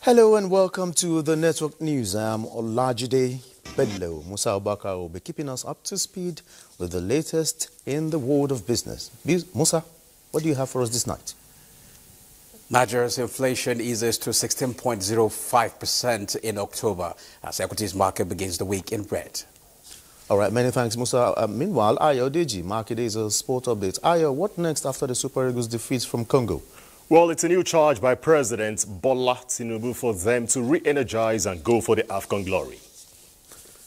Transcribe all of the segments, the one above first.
Hello and welcome to the Network News. I am Olajide Bedlo. Musa Abakar will be keeping us up to speed with the latest in the world of business. Musa, what do you have for us this night? Nigeria's inflation eases to 16.05% in October as equities market begins the week in red. All right, many thanks, Musa. Meanwhile, Ayo Deji, market is a sport update. Ayo, what next after the Super Eagles defeat from Congo? Well, it's a new charge by President Bola Tinubu for them to re-energize and go for the AFCON glory.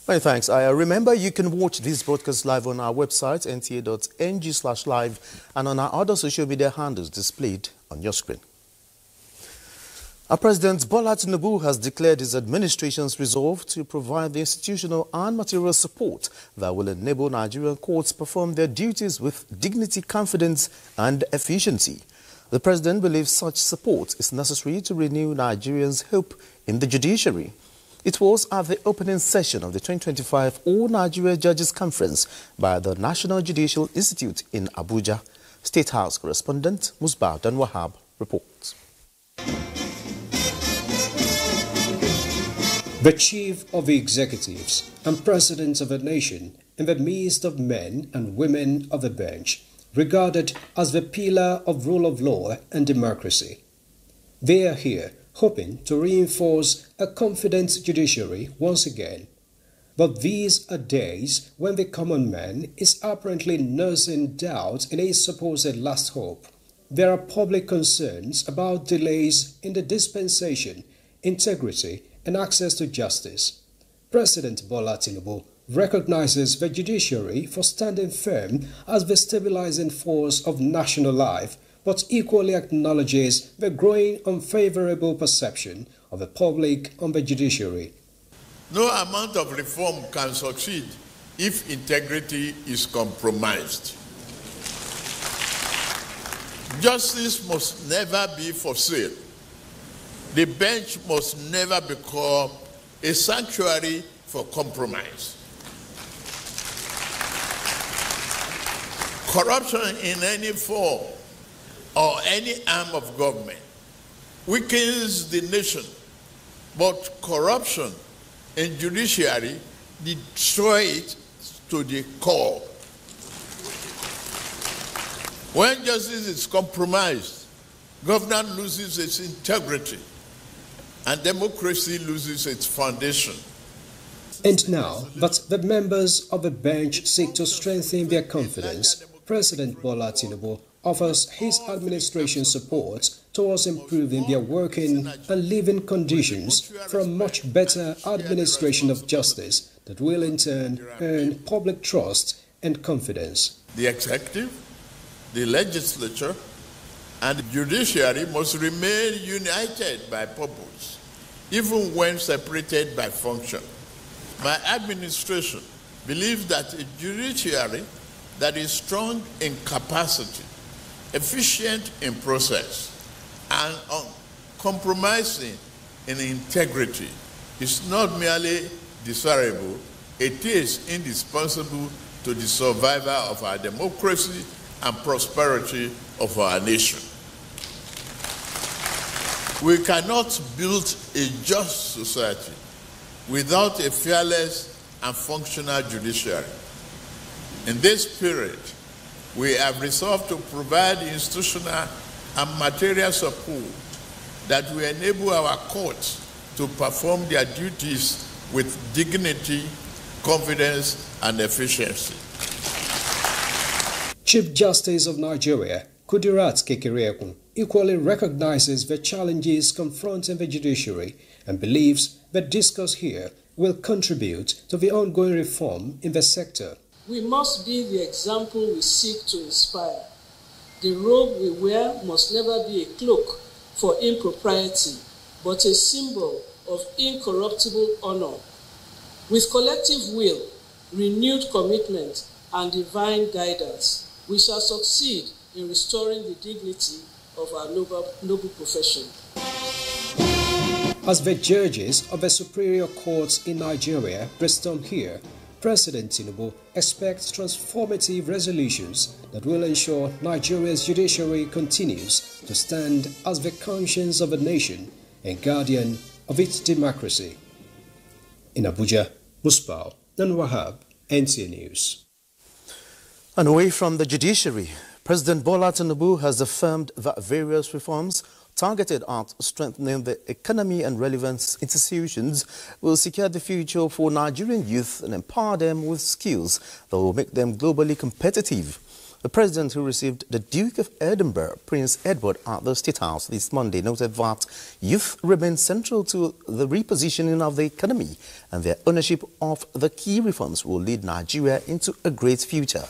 Many thanks, Aya. Remember, you can watch this broadcast live on our website, nta.ng/live, and on our other social media handles displayed on your screen. Our President Bola Tinubu has declared his administration's resolve to provide the institutional and material support that will enable Nigerian courts perform their duties with dignity, confidence, and efficiency. The President believes such support is necessary to renew Nigerians' hope in the judiciary. It was at the opening session of the 2025 All Nigeria Judges Conference by the National Judicial Institute in Abuja. State House correspondent Musbah Dan Wahab reports. The chief of the executives and president of a nation in the midst of men and women of the bench, regarded as the pillar of rule of law and democracy. They are here hoping to reinforce a confident judiciary once again. But these are days when the common man is apparently nursing doubt in his supposed last hope. There are public concerns about delays in the dispensation, integrity, and access to justice. President Bola Tinubu recognizes the judiciary for standing firm as the stabilizing force of national life, but equally acknowledges the growing unfavorable perception of the public on the judiciary. No amount of reform can succeed if integrity is compromised. Justice must never be for sale. The bench must never become a sanctuary for compromise. Corruption in any form or any arm of government weakens the nation, but corruption in judiciary destroys it to the core. When justice is compromised, government loses its integrity and democracy loses its foundation. And now that the members of the bench seek to strengthen their confidence, President Bola Tinubu offers his administration support towards improving their working and living conditions for a much better administration of justice that will in turn earn public trust and confidence. The executive, the legislature, and the judiciary must remain united by purpose, even when separated by function. My administration believes that a judiciary that is strong in capacity, efficient in process, and uncompromising in integrity is not merely desirable, it is indispensable to the survival of our democracy and prosperity of our nation. We cannot build a just society without a fearless and functional judiciary. In this period, we have resolved to provide institutional and material support that will enable our courts to perform their duties with dignity, confidence, and efficiency. Chief Justice of Nigeria, Kudirat Kekereekun, equally recognizes the challenges confronting the judiciary and believes the discourse here will contribute to the ongoing reform in the sector. We must be the example we seek to inspire. The robe we wear must never be a cloak for impropriety, but a symbol of incorruptible honor. With collective will, renewed commitment, and divine guidance, we shall succeed in restoring the dignity of our noble profession. As the judges of the superior courts in Nigeria brainstorm here, President Tinubu expects transformative resolutions that will ensure Nigeria's judiciary continues to stand as the conscience of a nation and guardian of its democracy. In Abuja, Musbao and Wahab, NTA News. And away from the judiciary, President Bola Tinubu has affirmed that various reforms targeted at strengthening the economy and relevant institutions will secure the future for Nigerian youth and empower them with skills that will make them globally competitive. The president, who received the Duke of Edinburgh, Prince Edward, at the State House this Monday, noted that youth remain central to the repositioning of the economy, and their ownership of the key reforms will lead Nigeria into a great future.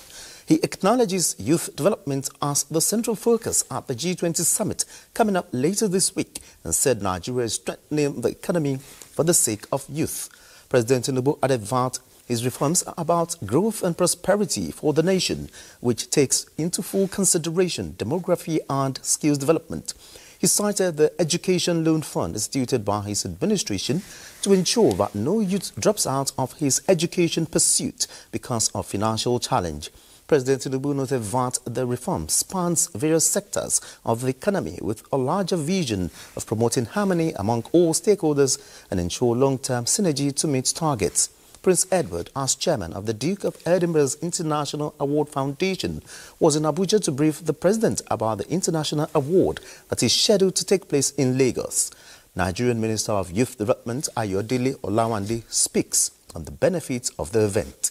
He acknowledges youth development as the central focus at the G20 summit coming up later this week, and said Nigeria is strengthening the economy for the sake of youth. President Tinubu added that his reforms are about growth and prosperity for the nation, which takes into full consideration demography and skills development. He cited the Education Loan Fund instituted by his administration to ensure that no youth drops out of his education pursuit because of financial challenge. President Tinubu noted that the reform spans various sectors of the economy with a larger vision of promoting harmony among all stakeholders and ensure long-term synergy to meet targets. Prince Edward, as chairman of the Duke of Edinburgh's International Award Foundation, was in Abuja to brief the president about the international award that is scheduled to take place in Lagos. Nigerian Minister of Youth Development Ayodele Olawande speaks on the benefits of the event.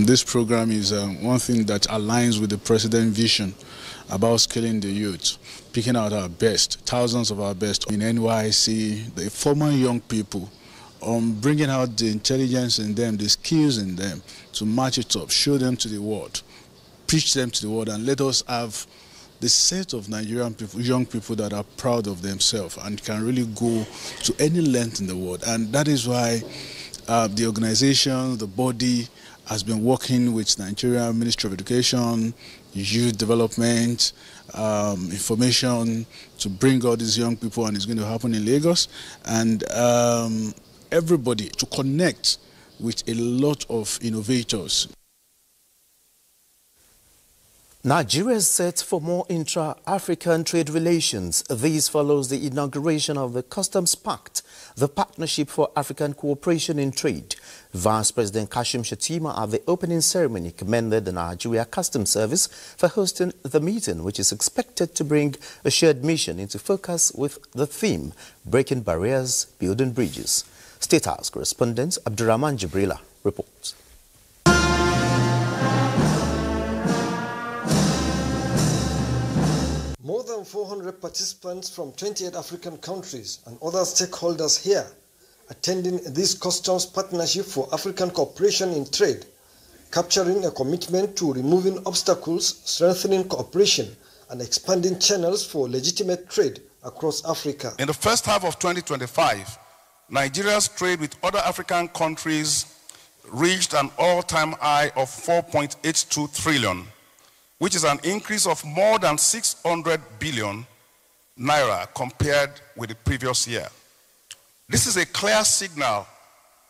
This program is one thing that aligns with the President's vision about scaling the youth, picking out our best, thousands of our best in NYC, the former young people, bringing out the intelligence in them, the skills in them, to match it up, show them to the world, preach them to the world, and let us have the set of Nigerian people, young people that are proud of themselves and can really go to any length in the world. And that is why the organization, the body, has been working with Nigeria Ministry of Education, Youth Development, information to bring all these young people, and it's going to happen in Lagos, and everybody to connect with a lot of innovators. Nigeria is set for more intra-African trade relations. This follows the inauguration of the Customs Pact, the Partnership for African Cooperation in Trade. Vice President Kashim Shettima at the opening ceremony commended the Nigeria Customs Service for hosting the meeting, which is expected to bring a shared mission into focus with the theme, Breaking Barriers, Building Bridges. State House correspondent Abdurrahman Jibrila reports. More than 400 participants from 28 African countries and other stakeholders here attending this Customs Partnership for African Cooperation in Trade, capturing a commitment to removing obstacles, strengthening cooperation, and expanding channels for legitimate trade across Africa. In the first half of 2025, Nigeria's trade with other African countries reached an all-time high of 4.82 trillion, which is an increase of more than 600 billion naira compared with the previous year. This is a clear signal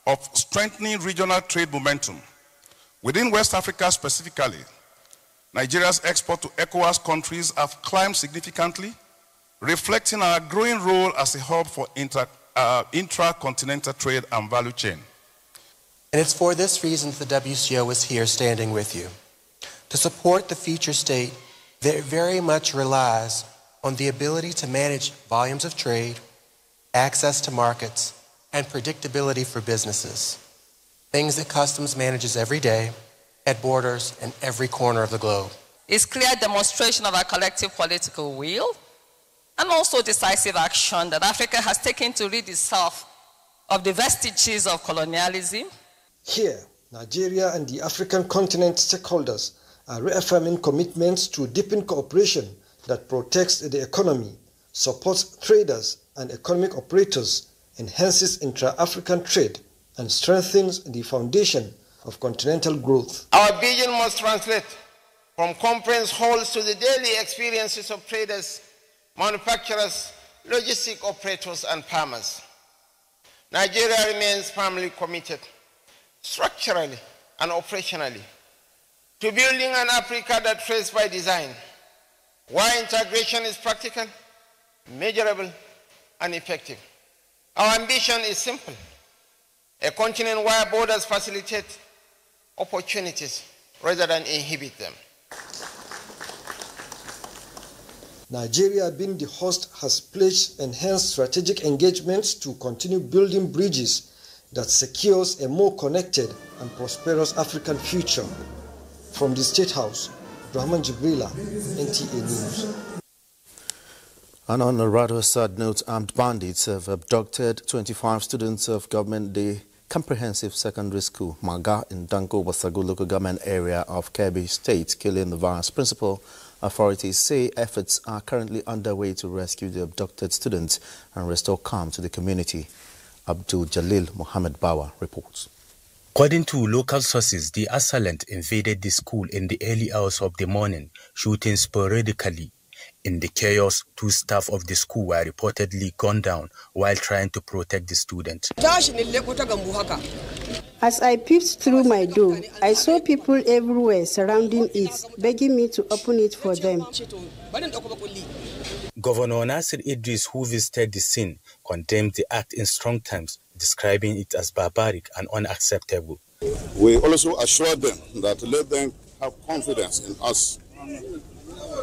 of strengthening regional trade momentum. Within West Africa specifically, Nigeria's export to ECOWAS countries have climbed significantly, reflecting our growing role as a hub for intra-continental trade and value chain. And it's for this reason the WCO is here standing with you. To support the future state, that very much relies on the ability to manage volumes of trade, access to markets, and predictability for businesses. Things that Customs manages every day, at borders, in every corner of the globe. It's clear demonstration of our collective political will and also decisive action that Africa has taken to rid itself of the vestiges of colonialism. Here, Nigeria and the African continent stakeholders are reaffirming commitments to deepen cooperation that protects the economy, supports traders and economic operators, enhances intra-African trade, and strengthens the foundation of continental growth. Our vision must translate from conference halls to the daily experiences of traders, manufacturers, logistic operators, and farmers. Nigeria remains firmly committed, structurally and operationally, to building an Africa that trades by design, where integration is practical, measurable, and effective. Our ambition is simple: a continent where borders facilitate opportunities rather than inhibit them. Nigeria, being the host, has pledged enhanced strategic engagements to continue building bridges that secures a more connected and prosperous African future. From the State House, Rahman Jibrila, NTA News. And on a rather sad note, armed bandits have abducted 25 students of Government Day Comprehensive Secondary School, Maga, in Danko Wasagu local government area of Kebbi State, killing the vice principal. Authorities say efforts are currently underway to rescue the abducted students and restore calm to the community. Abdul Jalil Mohammed Bawa reports. According to local sources, the assailant invaded the school in the early hours of the morning, shooting sporadically. In the chaos, 2 staff of the school were reportedly gunned down while trying to protect the student. As I peeped through my door, I saw people everywhere surrounding it, begging me to open it for them. Governor Nasir Idris, who visited the scene, condemned the act in strong terms, describing it as barbaric and unacceptable. We also assured them that let them have confidence in us,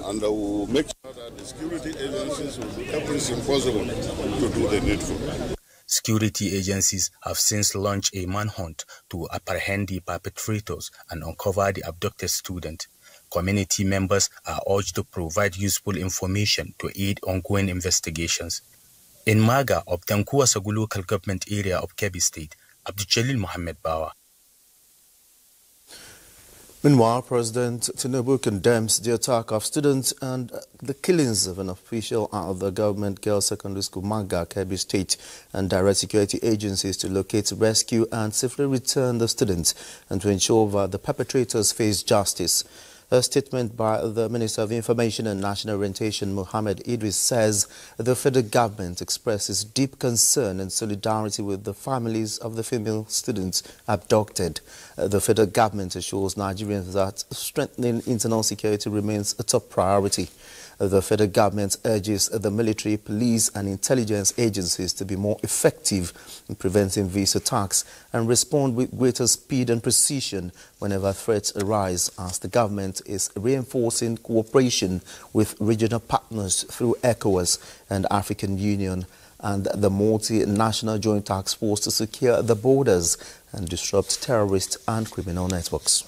and we will make sure that the security agencies will do everything possible to do the needful. Security agencies have since launched a manhunt to apprehend the perpetrators and uncover the abducted student. Community members are urged to provide useful information to aid ongoing investigations. In Maga of Dankuwasagu local government area of Kebbi State, Abdul Jalil Mohammed Bawa. Meanwhile, President Tinubu condemns the attack of students and the killings of an official at the government girls' secondary school, Maga, Kebbi State, and direct security agencies to locate, rescue, and safely return the students and to ensure that the perpetrators face justice. A statement by the Minister of Information and National Orientation, Mohammed Idris, says the federal government expresses deep concern and solidarity with the families of the female students abducted. The federal government assures Nigerians that strengthening internal security remains a top priority. The federal government urges the military, police and intelligence agencies to be more effective in preventing these attacks and respond with greater speed and precision whenever threats arise, as the government is reinforcing cooperation with regional partners through ECOWAS and African Union and the multinational joint task force to secure the borders and disrupt terrorist and criminal networks.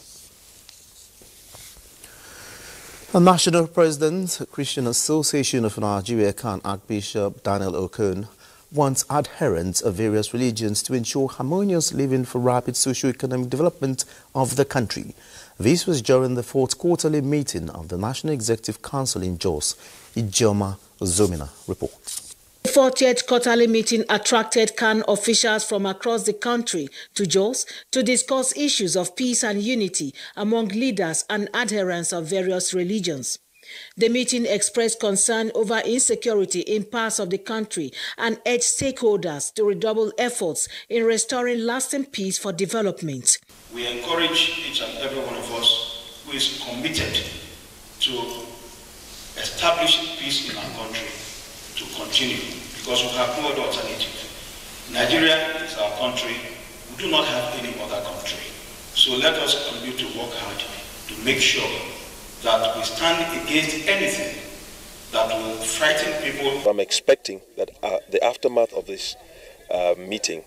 The National President, Christian Association of Nigeria, CAN, Archbishop Daniel Okon, wants adherents of various religions to ensure harmonious living for rapid socio-economic development of the country. This was during the 4th quarterly meeting of the National Executive Council in Jos. Ijoma Zomina reports. The 40th quarterly meeting attracted CAN officials from across the country to Jos to discuss issues of peace and unity among leaders and adherents of various religions. The meeting expressed concern over insecurity in parts of the country and urged stakeholders to redouble efforts in restoring lasting peace for development. We encourage each and every one of us who is committed to establish peace in our country to continue, because we have no other alternative. Nigeria is our country. We do not have any other country. So let us continue to work hard to make sure that we stand against anything that will frighten people. I'm expecting that the aftermath of this meeting,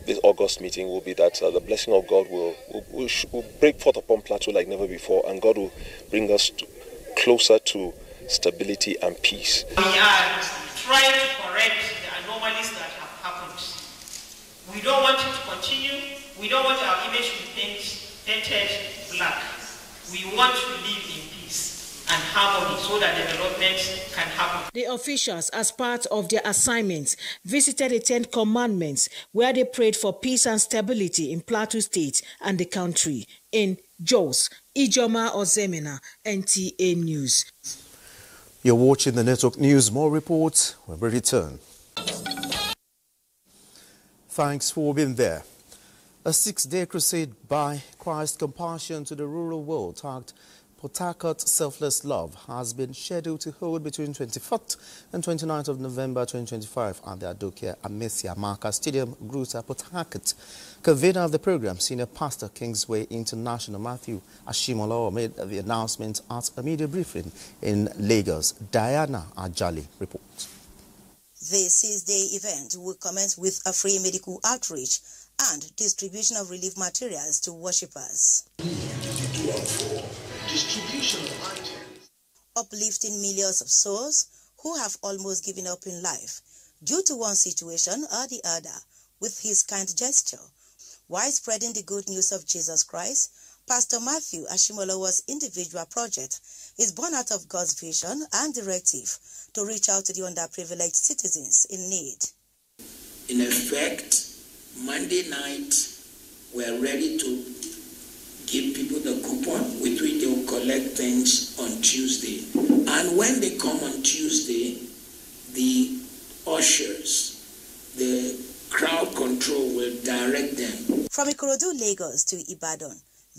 this August meeting, will be that the blessing of God will break forth upon Plateau like never before, and God will bring us closer to stability and peace. We are trying to correct the anomalies that have happened. We don't want it to continue. We don't want our image to be painted black. We want to live in peace and harmony so that development can happen. The officials, as part of their assignments, visited the 10 commandments where they prayed for peace and stability in Plateau State and the country. In Jos, Ijoma Ozemina, NTA News. You're watching the Network News. More reports when we return. Thanks for being there. A 6-day crusade by Christ's Compassion to the rural world tagged Port Harcourt Selfless Love has been scheduled to hold between 24th and 29th of November 2025 at the Adokia Amesia Marker Stadium, Gruta, Port Harcourt. Convener of the program, Senior Pastor Kingsway International Matthew Ashimolowo, made the announcement at a media briefing in Lagos. Diana Ajali reports. The 6-day event will commence with a free medical outreach and distribution of relief materials to worshippers. Distribution of items. Uplifting millions of souls who have almost given up in life due to one situation or the other with his kind gesture. While spreading the good news of Jesus Christ, Pastor Matthew Ashimolowo's individual project is born out of God's vision and directive to reach out to the underprivileged citizens in need. In effect, Monday night, we are ready to give people the coupon with which they will collect things on Tuesday. And when they come on Tuesday, the ushers, the crowd control will direct them. From Ikorodu, Lagos to Ibadan,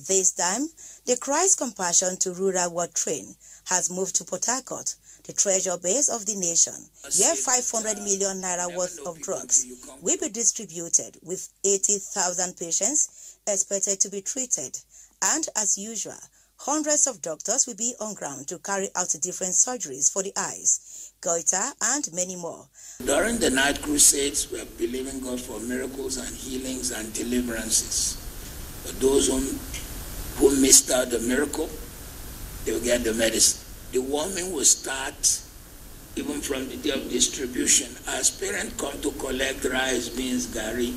this time, the Christ Compassion to Rural World Train has moved to Port Harcourt, the treasure base of the nation, where 500 million naira worth of drugs will be distributed with 80,000 patients expected to be treated. And as usual, hundreds of doctors will be on ground to carry out different surgeries for the eyes, goiter, and many more. During the night crusades, we are believing God for miracles and healings and deliverances. For those who missed out the miracle, they will get the medicine. The warming will start even from the day of distribution. As parents come to collect rice, beans, gari,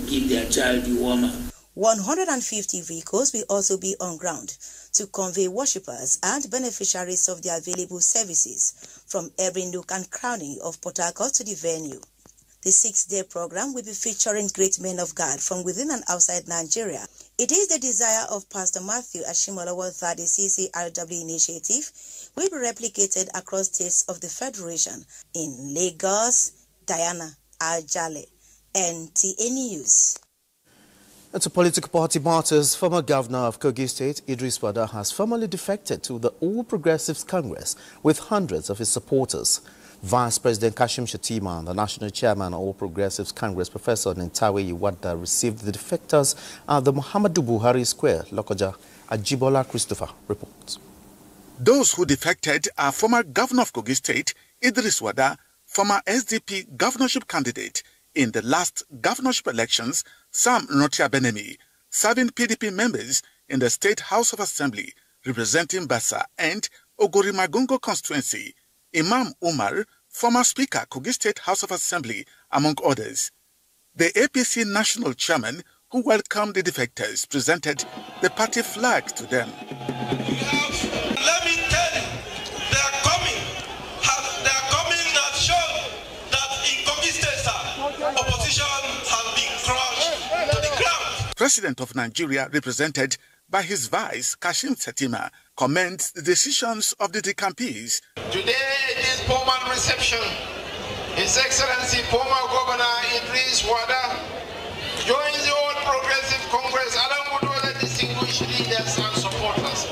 give their child the warmer. 150 vehicles will also be on ground to convey worshippers and beneficiaries of the available services from every nook and cranny of Port Harcourt to the venue. The 6-day program will be featuring great men of God from within and outside Nigeria. It is the desire of Pastor Matthew Ashimolowo that the CCRW initiative will be replicated across states of the Federation. In Lagos, Diana Ajale, NTA News. And to political party matters, former governor of Kogi State, Idris Wada, has formally defected to the All Progressives Congress with hundreds of his supporters. Vice President Kashim Shettima and the National Chairman of All Progressives Congress, Professor Nentawe Wada, received the defectors at the Muhammadu Buhari Square, Lokoja. Ajibola Christopher reports. Those who defected are former governor of Kogi State, Idris Wada, former SDP governorship candidate in the last governorship elections, Sam Notia Benemi, serving PDP members in the State House of Assembly representing Bassa and Ogorimagongo constituency, Imam Umar, former Speaker, Kogi State House of Assembly, among others. The APC national chairman, who welcomed the defectors, presented the party flag to them. Let me tell you, they are coming has shown that in Kogi State, opposition has been crushed to the ground. President of Nigeria, represented by his vice, Kashim Shettima, commends the decisions of the decampees. Today, this formal reception, His Excellency former Governor Idris Wada joins the All Progressive Congress along with other distinguished leaders and supporters.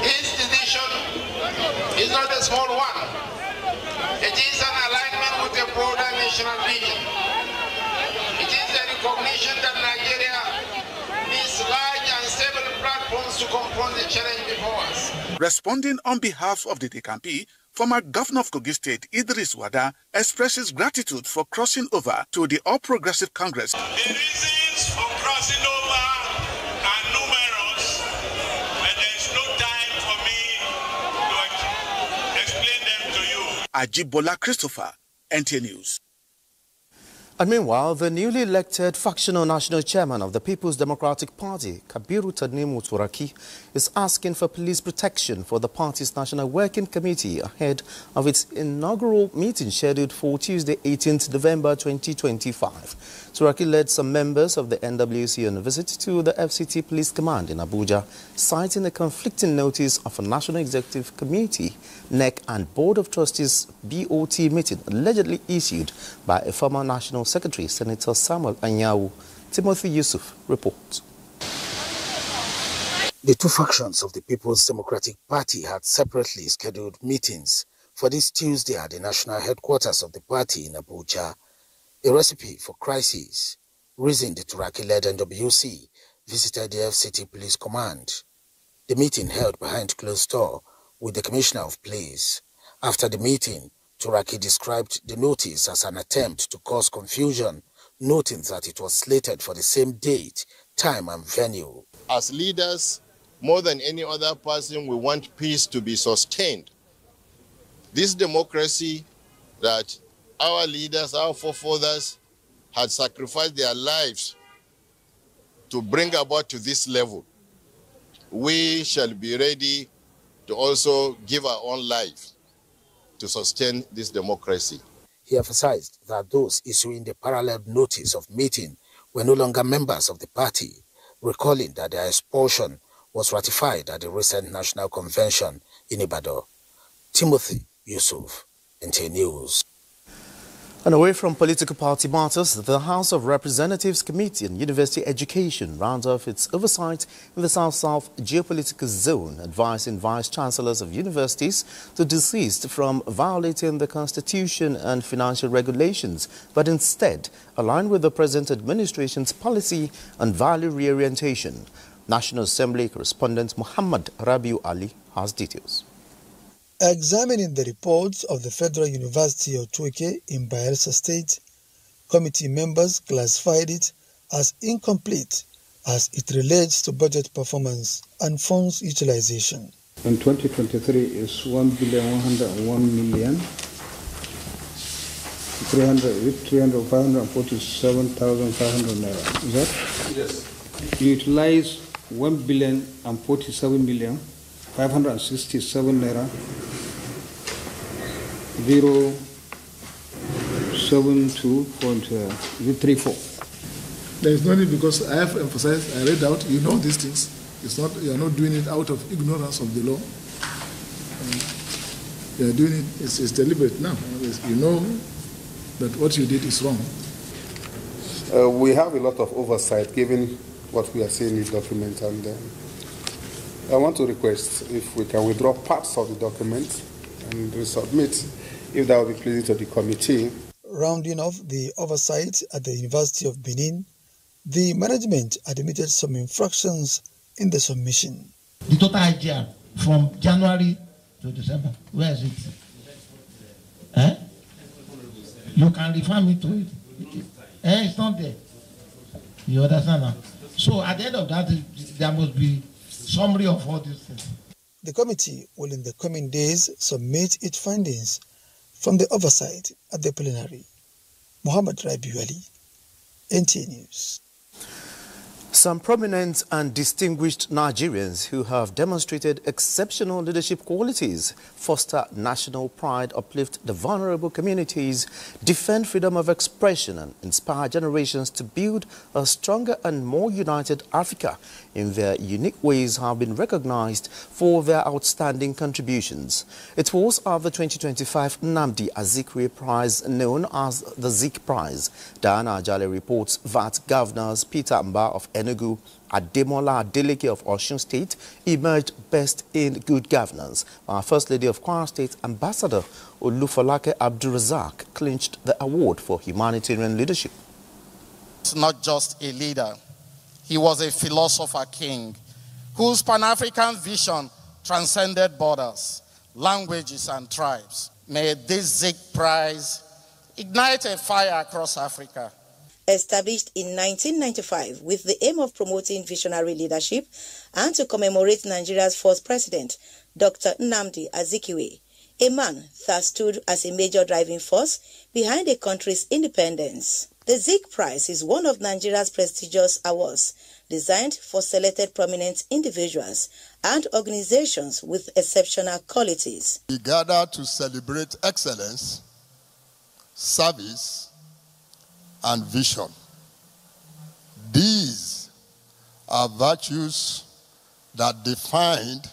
His decision is not a small one. It is an alignment with a broader national vision. It is a recognition that Nigeria needs large and stable platforms to confront the challenge before us. Responding on behalf of the Dekampi, former governor of Kogi State, Idris Wada, expresses gratitude for crossing over to the All Progressive Congress. The reasons for crossing over are numerous, and there is no time for me to explain them to you. Ajibola Christopher, NTA News. And meanwhile, the newly elected factional national chairman of the People's Democratic Party, Kabiru Tanimu Turaki, is asking for police protection for the party's National Working Committee ahead of its inaugural meeting scheduled for Tuesday, 18th November 2025. Turaki led some members of the NWC on a visit to the FCT Police Command in Abuja, citing a conflicting notice of a National Executive Committee, NEC and Board of Trustees BOT meeting allegedly issued by a former National Secretary, Senator Samuel Anyawu. Timothy Yusuf reports. The two factions of the People's Democratic Party had separately scheduled meetings for this Tuesday at the national headquarters of the party in Abuja. A recipe for crisis. Reason the Turaki-led NWC visited the FCT Police Command. The meeting held behind closed door with the Commissioner of Police. After the meeting, Turaki described the notice as an attempt to cause confusion, noting that it was slated for the same date, time and venue. As leaders, more than any other person, we want peace to be sustained. This democracy that our leaders, our forefathers, had sacrificed their lives to bring about to this level, we shall be ready to also give our own life to sustain this democracy. He emphasized that those issuing the parallel notice of meeting were no longer members of the party, recalling that their expulsion was ratified at the recent National Convention in Ibadan. Timothy Yusuf, NTA News. And away from political party matters, the House of Representatives Committee on University Education rounds off its oversight in the South-South geopolitical zone, advising vice-chancellors of universities to desist from violating the constitution and financial regulations, but instead align with the present administration's policy on value reorientation. National Assembly correspondent Muhammad Rabiu Ali has details. Examining the reports of the Federal University of Twike in Bayelsa State, committee members classified it as incomplete as it relates to budget performance and funds utilization. In 2023 is 1,101,347,500 naira. Is that? Yes. You utilize 1,047,567 naira 072.34. There is no need, because I have emphasized, I read out, you know these things. It's not, you are not doing it out of ignorance of the law. You are doing it, it's deliberate now. You know that what you did is wrong. We have a lot of oversight given what we are seeing in the document, and I want to request if we can withdraw parts of the document and resubmit, if that will be pleasing to the committee. Rounding off the oversight at the University of Benin, the management admitted some infractions in the submission. The total IGR from January to December, where is it? You can refer me to it. It's not there. You understand now? So at the end of that, there must be summary of all these things. The committee will in the coming days submit its findings from the oversight at the plenary. Muhammad Rabiu Ali, NTA News. Some prominent and distinguished Nigerians who have demonstrated exceptional leadership qualities, foster national pride, uplift the vulnerable communities, defend freedom of expression and inspire generations to build a stronger and more united Africa in their unique ways have been recognized for their outstanding contributions. It was at the 2025 Nnamdi Azikiwe Prize, known as the Zik Prize. Diana Ajale reports that governors Peter Mba of Enugu, Ademola Adeleke of Osun State emerged best in good governance. Our First Lady of Kwara State, Ambassador Olufolake Abdulrazak, clinched the award for humanitarian leadership. It's not just a leader. He was a philosopher king whose Pan-African vision transcended borders, languages and tribes. May this Zik Prize ignite a fire across Africa. Established in 1995 with the aim of promoting visionary leadership and to commemorate Nigeria's first president, Dr. Nnamdi Azikiwe, a man that stood as a major driving force behind the country's independence. The Zik Prize is one of Nigeria's prestigious awards designed for selected prominent individuals and organizations with exceptional qualities. We gather to celebrate excellence, service, and vision. These are virtues that defined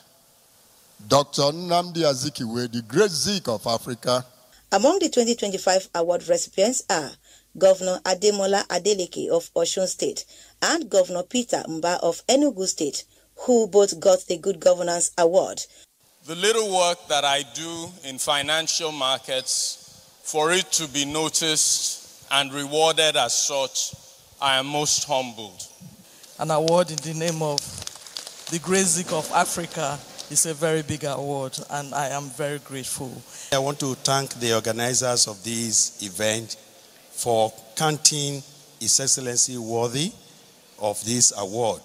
Dr. Nnamdi Azikiwe, the great Zik of Africa. Among the 2025 award recipients are Governor Ademola Adeleke of Osun State and Governor Peter Mba of Enugu State, who both got the Good Governance Award. The little work that I do in financial markets, for it to be noticed and rewarded as such, I am most humbled. An award in the name of the Great Zik of Africa is a very big award, and I am very grateful. I want to thank the organizers of this event for counting His Excellency worthy of this award.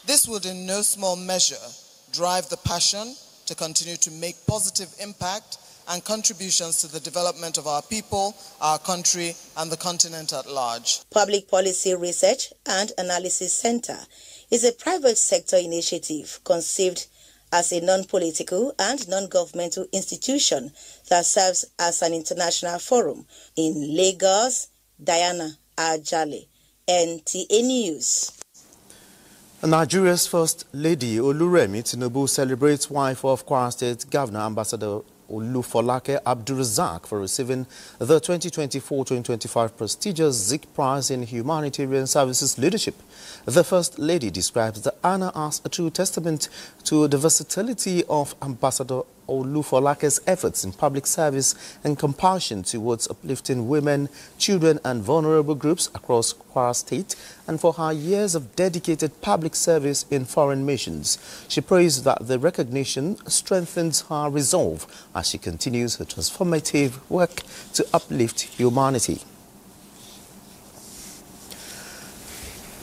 This would in no small measure drive the passion to continue to make positive impact and contributions to the development of our people, our country, and the continent at large. Public Policy Research and Analysis Center is a private sector initiative conceived as a non-political and non-governmental institution that serves as an international forum. In Lagos, Diana Ajale, NTA News. Nigeria's First Lady Oluremi Tinubu celebrates wife of Kwara State Governor Ambassador Olufolake Abdulrazak for receiving the 2024-2025 prestigious Zik Prize in Humanitarian Services Leadership. The First Lady describes the honor as a true testament to the versatility of Ambassador Olufolake's efforts in public service and compassion towards uplifting women, children and vulnerable groups across Kwara State, and for her years of dedicated public service in foreign missions. She prays that the recognition strengthens her resolve as she continues her transformative work to uplift humanity.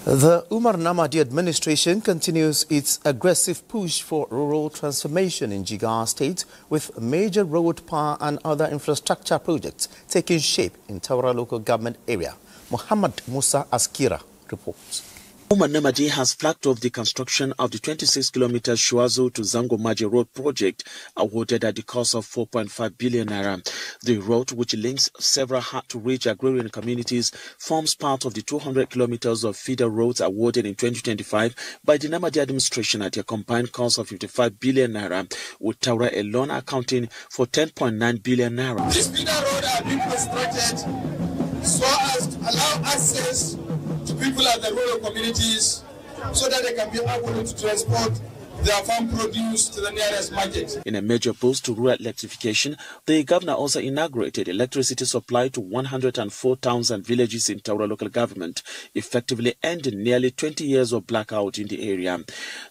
The Umar Namadi administration continues its aggressive push for rural transformation in Jigawa State, with major road, power and other infrastructure projects taking shape in Taura local government area. Muhammad Musa Askira reports. Umar Namadi has flagged off the construction of the 26-kilometer Shuazo to Zangomaji Road project, awarded at the cost of 4.5 billion naira. The road, which links several hard-to-reach agrarian communities, forms part of the 200 kilometers of feeder roads awarded in 2025 by the Namadi administration at a combined cost of 55 billion naira, with Taura alone accounting for 10.9 billion naira. This feeder road has been constructed so as to allow access to people at the rural communities so that they can be able to transport their farm produce to the nearest market. In a major boost to rural electrification, the governor also inaugurated electricity supply to 104 towns and villages in Taura local government, effectively ending nearly 20 years of blackout in the area.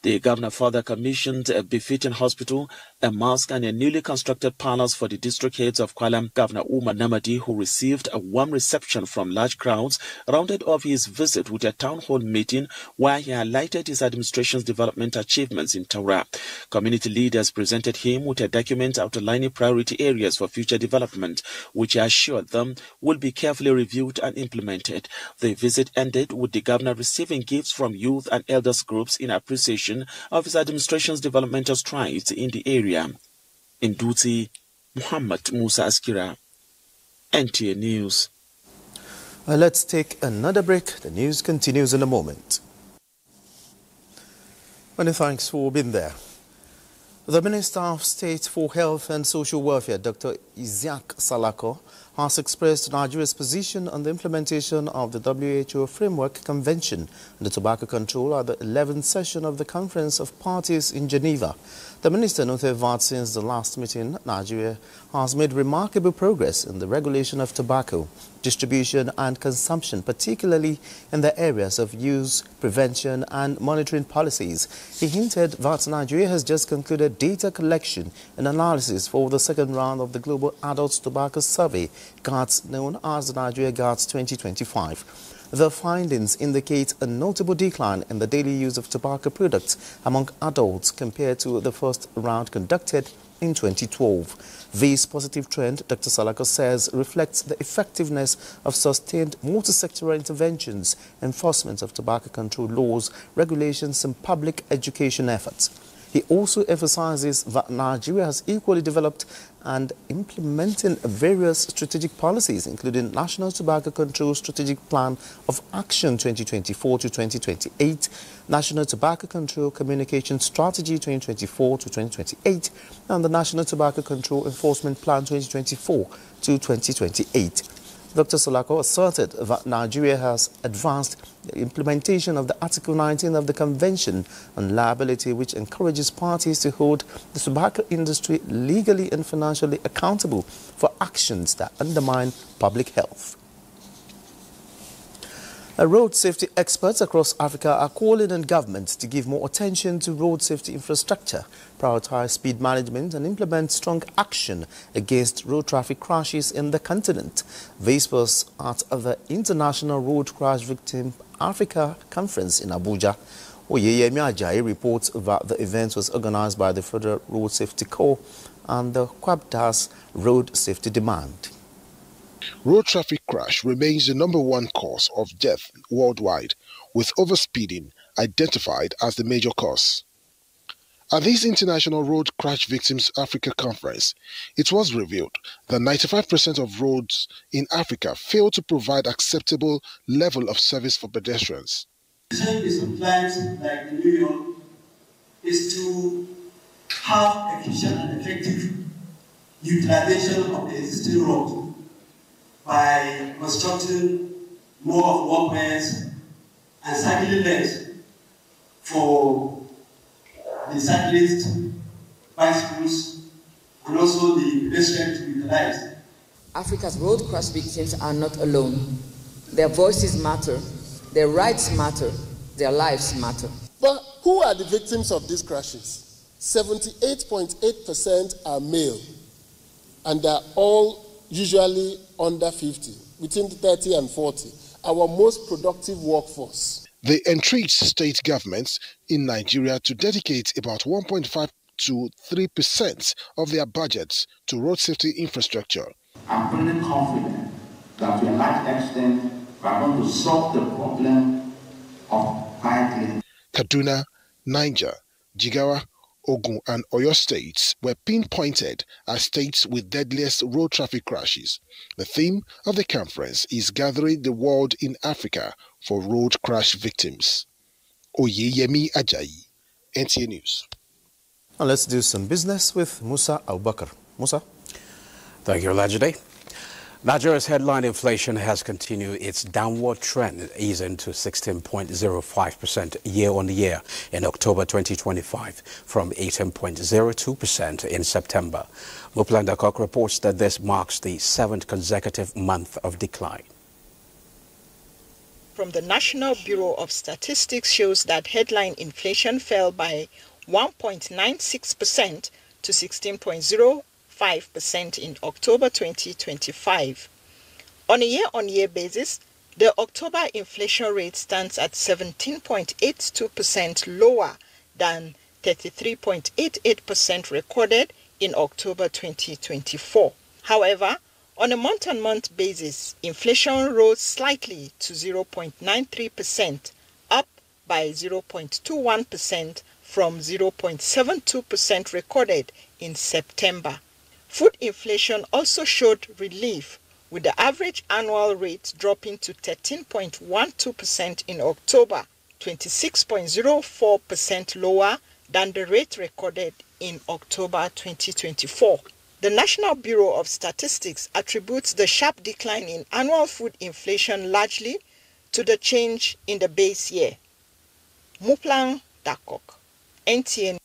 The governor further commissioned a befitting hospital, a mosque and a newly constructed palace for the district heads of Kuala. Governor Umar Namadi, who received a warm reception from large crowds, rounded off his visit with a town hall meeting where he highlighted his administration's development achievements in Taura. Community leaders presented him with a document outlining priority areas for future development, which he assured them will be carefully reviewed and implemented. The visit ended with the governor receiving gifts from youth and elders groups in appreciation of his administration's developmental strides in the area. In Duty, Muhammad Musa Askira, NTA News. Let's take another break. The news continues in a moment. Many thanks for being there. The Minister of State for Health and Social Welfare, Dr. Isiaq Salako, has expressed Nigeria's position on the implementation of the WHO Framework Convention on the Tobacco Control at the 11th session of the Conference of Parties in Geneva. The minister noted that since the last meeting, Nigeria has made remarkable progress in the regulation of tobacco, distribution and consumption, particularly in the areas of use, prevention and monitoring policies. He hinted that Nigeria has just concluded data collection and analysis for the second round of the Global Adult Tobacco Survey, GATS, known as the Nigeria GATS 2025. The findings indicate a notable decline in the daily use of tobacco products among adults compared to the first round conducted in 2012. This positive trend, Dr. Salako says, reflects the effectiveness of sustained multi-sectoral interventions, enforcement of tobacco control laws, regulations and public education efforts. He also emphasizes that Nigeria has equally developed and implementing various strategic policies, including National Tobacco Control Strategic Plan of Action 2024 to 2028, National Tobacco Control Communication Strategy 2024 to 2028, and the National Tobacco Control Enforcement Plan 2024 to 2028. Dr. Salako asserted that Nigeria has advanced the implementation of the Article 19 of the Convention on Liability, which encourages parties to hold the tobacco industry legally and financially accountable for actions that undermine public health. Road safety experts across Africa are calling on governments to give more attention to road safety infrastructure, prioritize speed management and implement strong action against road traffic crashes in the continent. This was at the International Road Crash Victim Africa Conference in Abuja. Oyeyemi Ajayi reports that the event was organized by the Federal Road Safety Corps and the Kwabdas Road Safety Demand. Road traffic crash remains the #1 cause of death worldwide, with overspeeding identified as the major cause. At this International Road Crash Victims Africa Conference, it was revealed that 95% of roads in Africa fail to provide acceptable level of service for pedestrians. The service of plans like the New York is to have efficient and effective utilization of the existing road by constructing more of walkways and cycling lanes for the cyclists, bicycles, and also the pedestrians to utilize. Africa's road crash victims are not alone. Their voices matter, their rights matter, their lives matter. But who are the victims of these crashes? 78.8% are male, and they're all usually under 50, between 30 and 40, our most productive workforce. They entreat state governments in Nigeria to dedicate about 1.5 to 3% of their budgets to road safety infrastructure. I'm pretty confident that to a large extent we are going to solve the problem of biking. Kaduna, Niger, Jigawa, Ogun and Oyo states were pinpointed as states with deadliest road traffic crashes. The theme of the conference is gathering the world in Africa for road crash victims. Oyeyemi Ajayi, NTA News. Now let's do some business with Musa Abubakar. Musa. Thank you, Olajide. Nigeria's headline inflation has continued its downward trend, easing to 16.05% year-on-year in October 2025 from 18.02% in September. Muplan Dakok reports that this marks the 7th consecutive month of decline. From the National Bureau of Statistics shows that headline inflation fell by 1.96% to 16.05% in October 2025. On a year-on-year basis, the October inflation rate stands at 17.82%, lower than 33.88% recorded in October 2024. However, on a month-on-month basis, inflation rose slightly to 0.93%, up by 0.21% from 0.72% recorded in September. Food inflation also showed relief, with the average annual rate dropping to 13.12% in October, 26.04% lower than the rate recorded in October 2024. The National Bureau of Statistics attributes the sharp decline in annual food inflation largely to the change in the base year. Muplang Dakok, NTN.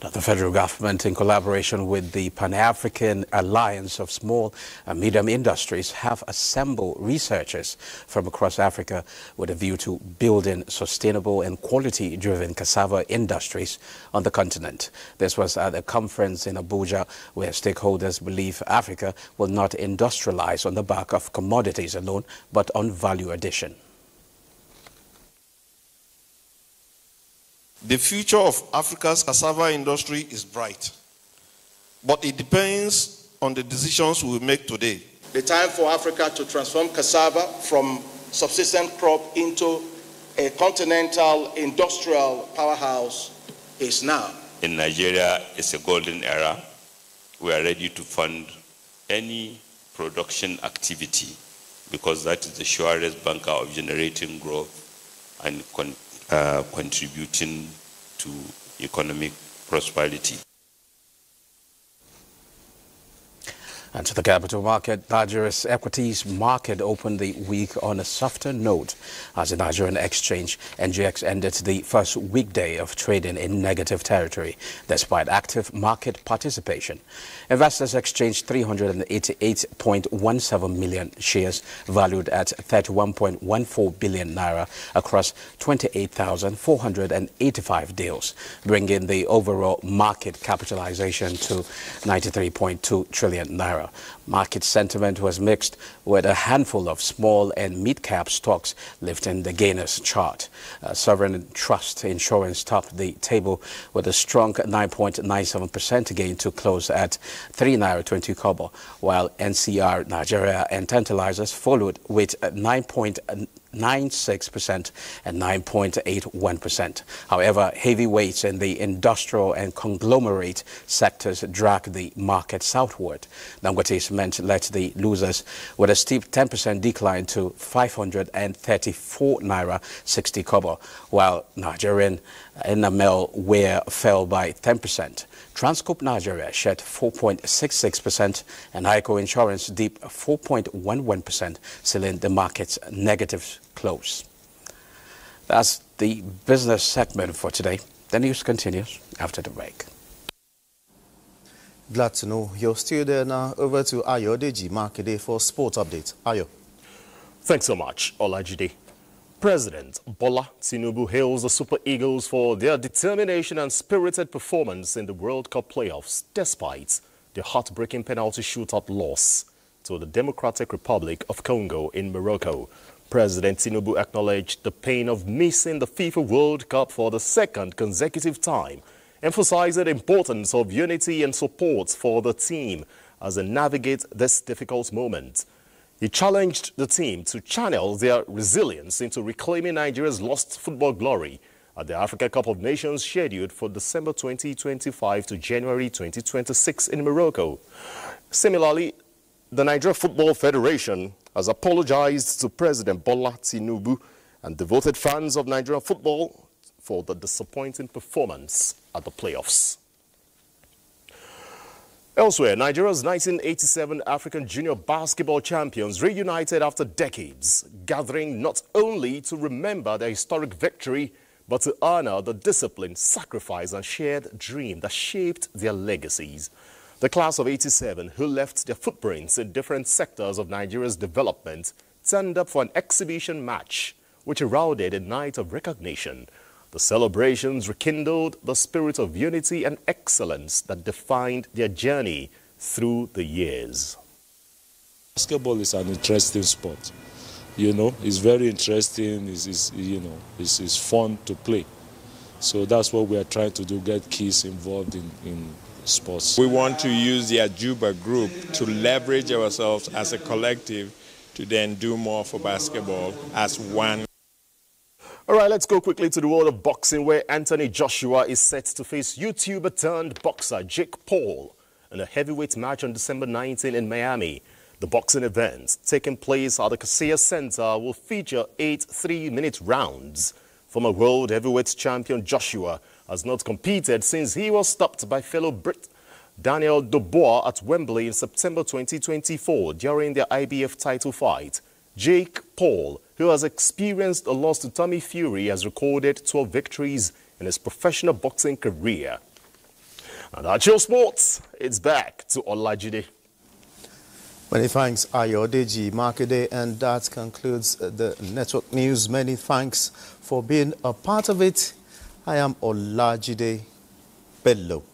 The federal government, in collaboration with the Pan-African Alliance of Small and Medium Industries, have assembled researchers from across Africa with a view to building sustainable and quality-driven cassava industries on the continent. This was at a conference in Abuja where stakeholders believe Africa will not industrialize on the back of commodities alone, but on value addition. The future of Africa's cassava industry is bright. but it depends on the decisions we make today. The time for Africa to transform cassava from subsistence crop into a continental industrial powerhouse is now. In Nigeria, it's a golden era. We are ready to fund any production activity because that is the surest banker of generating growth and contributing to economic prosperity. And to the capital market, Nigeria's equities market opened the week on a softer note as the Nigerian exchange NGX ended the first weekday of trading in negative territory despite active market participation. Investors exchanged 388.17 million shares valued at 31.14 billion naira across 28,485 deals, bringing the overall market capitalization to 93.2 trillion naira. Market sentiment was mixed, with a handful of small and mid-cap stocks lifting the gainers chart. Sovereign Trust Insurance topped the table with a strong 9.97% gain to close at 3 naira 20 kobo, while NCR Nigeria and Tantalizers followed with 9.96% and 9.81%. However, heavyweights in the industrial and conglomerate sectors dragged the market southward. Dangote Cement led the losers with a steep 10% decline to 534 naira 60 kobo, while Nigerian Enamel Wear fell by 10%. Transcorp Nigeria shed 4.66% and ICO Insurance dipped 4.11%, sealing the market's negative close. That's the business segment for today. The news continues after the break. Glad to know you're still there now. Over to Ayo Deji Makede for sports update. Ayo. Thanks so much, Olajide. President Bola Tinubu hails the Super Eagles for their determination and spirited performance in the World Cup playoffs, despite the heartbreaking penalty shootout loss to the Democratic Republic of Congo in Morocco. President Tinubu acknowledged the pain of missing the FIFA World Cup for the second consecutive time, emphasizing the importance of unity and support for the team as they navigate this difficult moment. He challenged the team to channel their resilience into reclaiming Nigeria's lost football glory at the Africa Cup of Nations scheduled for December 2025 to January 2026 in Morocco. Similarly, the Nigeria Football Federation has apologized to President Bola Tinubu and devoted fans of Nigerian football for the disappointing performance at the playoffs. Elsewhere, Nigeria's 1987 African Junior Basketball champions reunited after decades, gathering not only to remember their historic victory, but to honor the discipline, sacrifice and shared dream that shaped their legacies. The class of 87, who left their footprints in different sectors of Nigeria's development, turned up for an exhibition match, which heralded a night of recognition. The celebrations rekindled the spirit of unity and excellence that defined their journey through the years. Basketball is an interesting sport. You know, it's very interesting, it's fun to play. So that's what we are trying to do, get kids involved in sports. We want to use the Abuja group to leverage ourselves as a collective to then do more for basketball as one. All right, let's go quickly to the world of boxing, where Anthony Joshua is set to face YouTuber turned boxer Jake Paul in a heavyweight match on December 19 in Miami. The boxing event, taking place at the Casillas Center, will feature 8 3-minute rounds. Former world heavyweight champion Joshua has not competed since he was stopped by fellow Brit Daniel Dubois at Wembley in September 2024 during their IBF title fight. Jake Paul, who has experienced a loss to Tommy Fury, has recorded 12 victories in his professional boxing career. And that's your sports. It's back to Olajide. Many thanks, Ayodeji Makede, and that concludes the network news. Many thanks for being a part of it. I am Olajide Bello.